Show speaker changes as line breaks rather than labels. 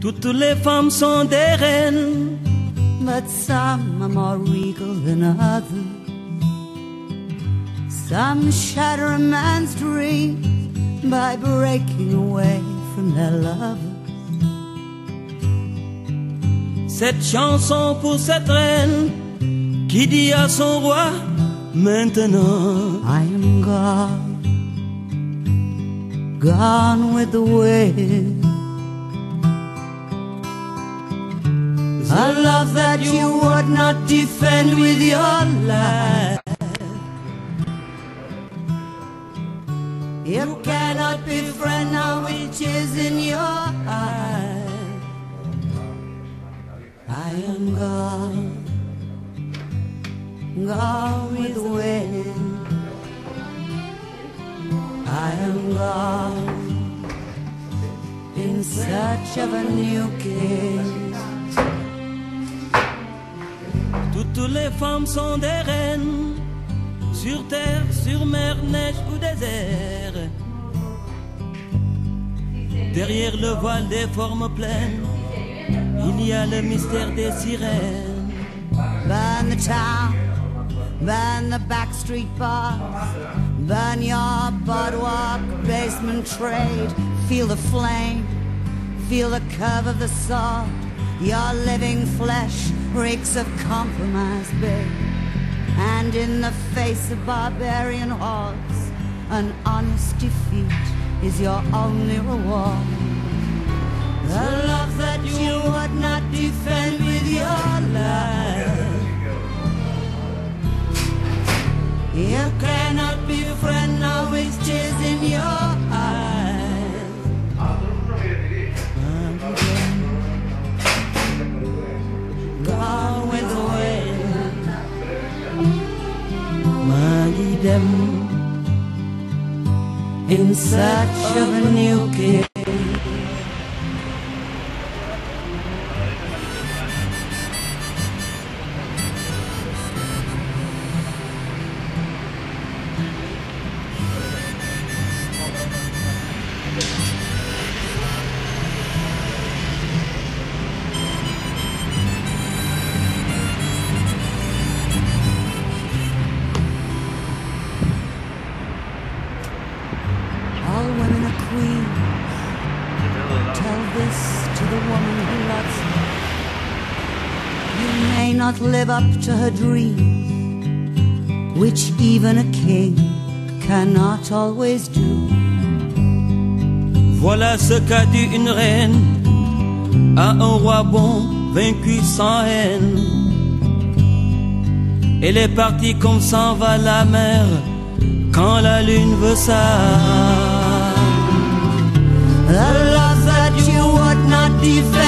Toutes les femmes sont des reines,
but some are more regal than others. Some shatter a man's dreams by breaking away from their lovers.
Cette chanson pour cette reine qui dit à son roi maintenant,
I am gone, gone with the wind. A love that you would not defend with your life. You cannot befriend now which is in your eyes. I am gone, gone with the wind. I am gone in search of a new king.
Toutes les femmes sont des reines, sur terre, sur mer, neige ou désert. Derrière le voile des formes pleines, il y a le mystère des sirènes.
Burn the town, burn the backstreet bars, burn your boardwalk, basement trade. Feel the flame, feel the curve of the sword. Your living flesh reeks of compromise, babe. And in the face of barbarian hordes, an honest defeat is your only reward. The love that you would not defend with your life. You cannot befriend now which is in your eyes. Gone with the wind.
Maggie them
In search of a new king. All women are queens. Tell this to the woman who loves you. You may not live up to her dreams, which even a king cannot always do.
Voilà ce qu'a dit une reine à un roi bon, vaincu sans haine. Elle est partie comme s'en va la mer quand la lune veut ça.
The love that you would not defend